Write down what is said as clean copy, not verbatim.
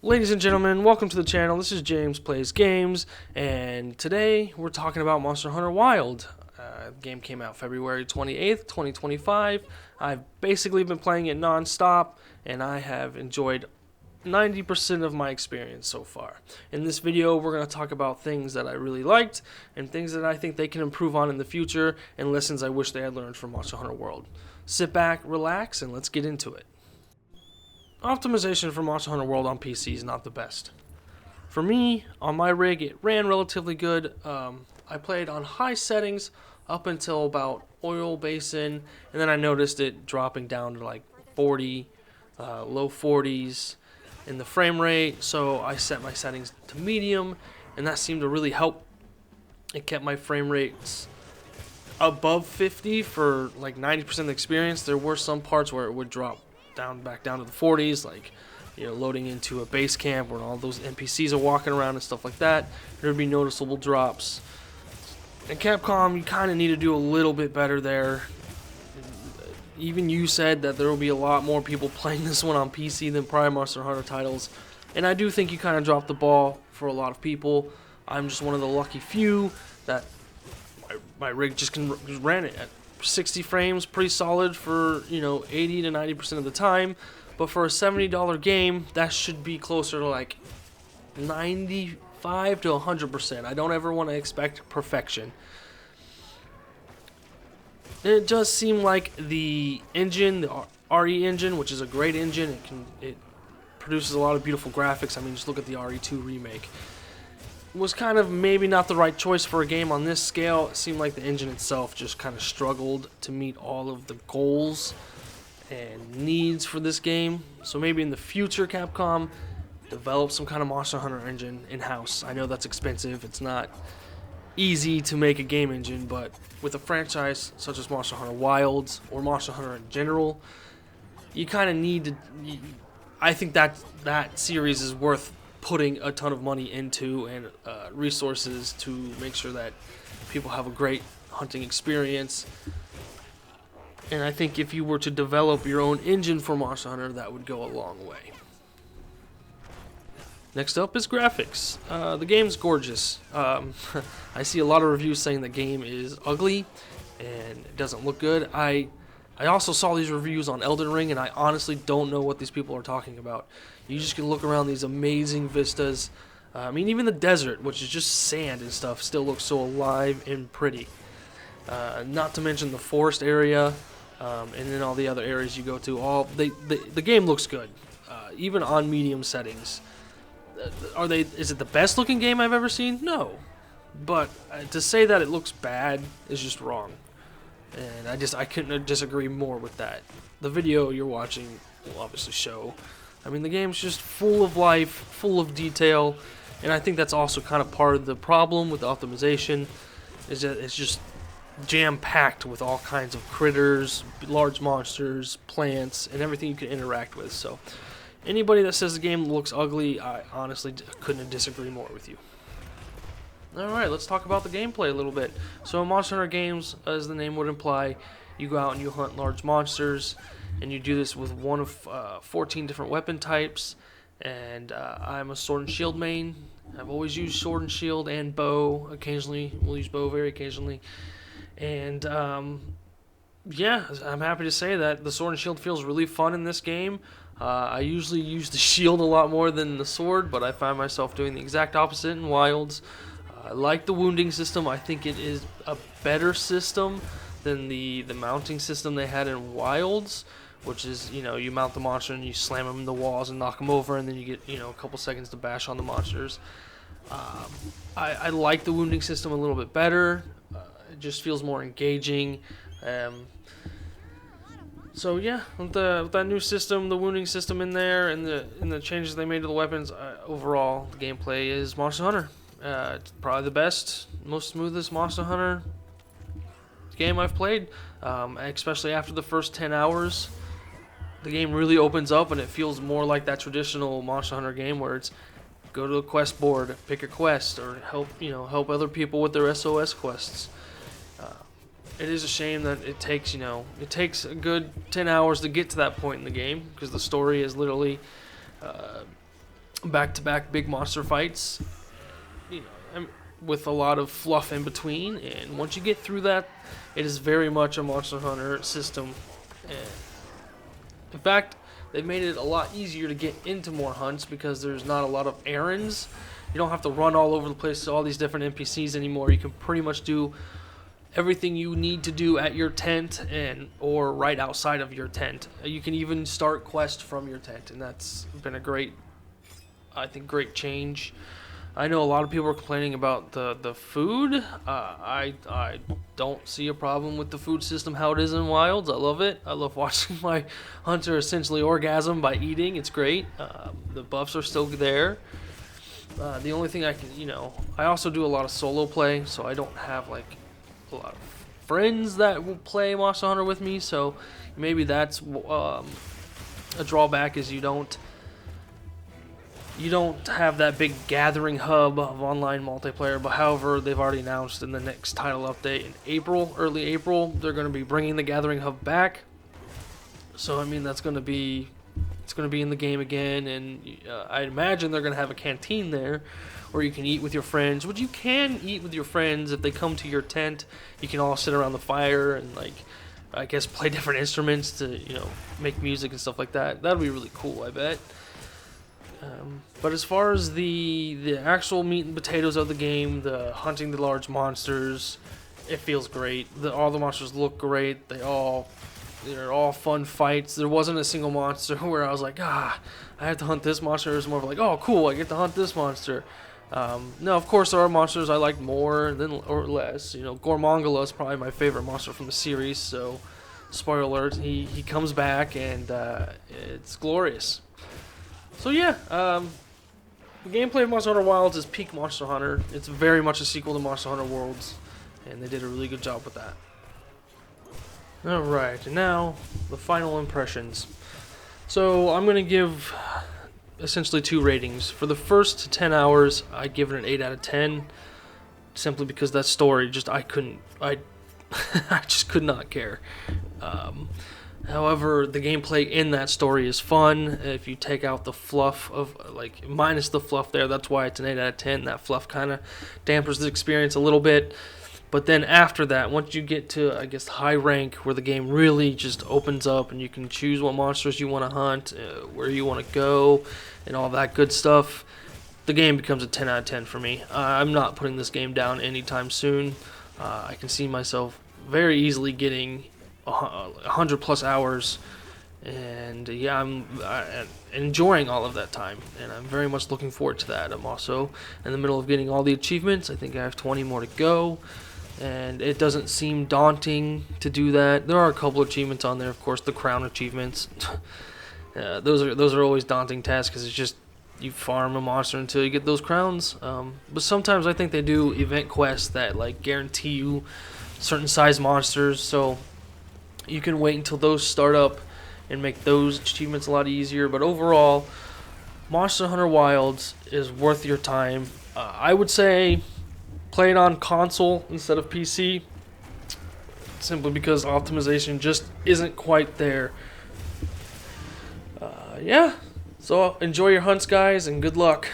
Ladies and gentlemen, welcome to the channel. This is James Plays Games, and today we're talking about Monster Hunter Wilds. The game came out February 28th, 2025. I've basically been playing it non-stop, and I have enjoyed 90% of my experience so far. In this video, we're going to talk about things that I really liked, and things that I think they can improve on in the future, and lessons I wish they had learned from Monster Hunter World. Sit back, relax, and let's get into it. Optimization for Monster Hunter World on PC is not the best. For me, on my rig, it ran relatively good. I played on high settings up until about Oil Basin, and then I noticed it dropping down to like 40, low 40s in the frame rate, so I set my settings to medium, and that seemed to really help. It kept my frame rates above 50 for like 90% of the experience. There were some parts where it would drop back down to the 40s, like loading into a base camp where all those NPCs are walking around and stuff like that. There would be noticeable drops. And Capcom, you kind of need to do a little bit better there. Even you said that there will be a lot more people playing this one on PC than prior Monster Hunter titles, and I do think you kind of dropped the ball for a lot of people. I'm just one of the lucky few that my rig just ran it at 60 frames, pretty solid for 80 to 90% of the time. But for a $70 game, that should be closer to like 95 to 100%. I don't ever want to expect perfection. And it does seem like the engine, the RE engine, which is a great engine, it produces a lot of beautiful graphics. I mean, just look at the RE2 remake. Was kind of maybe not the right choice for a game on this scale. It seemed like the engine itself just kind of struggled to meet all of the goals and needs for this game. So maybe in the future, Capcom develop some kind of Monster Hunter engine in-house. I know that's expensive. It's not easy to make a game engine, but with a franchise such as Monster Hunter Wilds or Monster Hunter in general, you kind of need to... I think that series is worth putting a ton of money into and resources to make sure that people have a great hunting experience. And I think if you were to develop your own engine for Monster Hunter, that would go a long way. Next up is graphics. The game's gorgeous. I see a lot of reviews saying the game is ugly and it doesn't look good. I also saw these reviews on Elden Ring, and I honestly don't know what these people are talking about. You just can look around these amazing vistas. I mean, even the desert, which is just sand and stuff, still looks so alive and pretty. Not to mention the forest area, and then all the other areas you go to. The game looks good, even on medium settings. Is it the best looking game I've ever seen? No, but to say that it looks bad is just wrong. And I couldn't disagree more with that. The video you're watching will obviously show. I mean, the game's just full of life, full of detail, and I think that's also kind of part of the problem with the optimization, is that it's just jam-packed with all kinds of critters, large monsters, plants, and everything you can interact with. So anybody that says the game looks ugly, I honestly couldn't disagree more with you. Alright, let's talk about the gameplay a little bit. So in Monster Hunter games, as the name would imply, you go out and you hunt large monsters, and you do this with one of 14 different weapon types. And I'm a sword and shield main. I've always used sword and shield and bow. Occasionally, we'll use bow very occasionally. And yeah, I'm happy to say that the sword and shield feels really fun in this game. I usually use the shield a lot more than the sword, but I find myself doing the exact opposite in Wilds. I like the wounding system. I think it is a better system than the mounting system they had in Wilds, which is, you mount the monster and you slam them in the walls and knock them over, and then you get, a couple seconds to bash on the monsters. I like the wounding system a little bit better. It just feels more engaging. So yeah, with that new system, the wounding system in there, and the changes they made to the weapons, overall, the gameplay is Monster Hunter. It's probably the best, most smoothest Monster Hunter game I've played, especially after the first 10 hours. The game really opens up, and it feels more like that traditional Monster Hunter game where it's go to a quest board, pick a quest, or help other people with their SOS quests. It is a shame that it takes a good 10 hours to get to that point in the game, because the story is literally back-to-back big monster fights, you know, with a lot of fluff in between. And once you get through that, it is very much a Monster Hunter system. And in fact, they've made it a lot easier to get into more hunts because there's not a lot of errands. You don't have to run all over the place to all these different NPCs anymore. You can pretty much do everything you need to do at your tent or right outside of your tent. You can even start quests from your tent, and that's been a great change. I know a lot of people are complaining about the food. I don't see a problem with the food system, how it is in Wilds. I love it. I love watching my hunter essentially orgasm by eating. It's great. The buffs are still there. The only thing I also do a lot of solo play, so I don't have like a lot of friends that will play Monster Hunter with me. So maybe that's a drawback, is you don't have that big gathering hub of online multiplayer. But however, they've already announced in the next title update in early April, they're going to be bringing the gathering hub back. So I mean, it's going to be in the game again, and I imagine they're going to have a canteen there where you can eat with your friends. Which you can eat with your friends if they come to your tent. You can all sit around the fire and I guess play different instruments to make music and stuff like that. That'd be really cool, I bet. But as far as the actual meat and potatoes of the game, the hunting the large monsters, it feels great. All the monsters look great. They're all fun fights. There wasn't a single monster where I was like, I have to hunt this monster. It was more of like, oh, cool, I get to hunt this monster. No, of course there are monsters I like more or less. Gormongala is probably my favorite monster from the series. So, spoiler alert, he comes back and it's glorious. So yeah, the gameplay of Monster Hunter Wilds is peak Monster Hunter. It's very much a sequel to Monster Hunter Worlds, and they did a really good job with that. Alright, and now the final impressions. So I'm going to give essentially 2 ratings. For the first 10 hours, I give it an 8 out of 10, simply because that story I just could not care. However, the gameplay in that story is fun. If you take out the fluff minus the fluff there, that's why it's an 8 out of 10. That fluff kind of dampers the experience a little bit. But then after that, once you get to, I guess, high rank, where the game really just opens up and you can choose what monsters you want to hunt, where you want to go, and all that good stuff, the game becomes a 10 out of 10 for me. I'm not putting this game down anytime soon. I can see myself very easily getting 100 plus hours, and yeah, I'm enjoying all of that time, and I'm very much looking forward to that. I'm also in the middle of getting all the achievements. I think I have 20 more to go, and it doesn't seem daunting to do that. There are a couple achievements on there, of course, the crown achievements. Those are always daunting tasks, because it's just you farm a monster until you get those crowns. But sometimes I think they do event quests that guarantee you certain size monsters, so you can wait until those start up and make those achievements a lot easier. But overall, Monster Hunter Wilds is worth your time. I would say play it on console instead of PC, simply because optimization just isn't quite there. Yeah, so enjoy your hunts, guys, and good luck.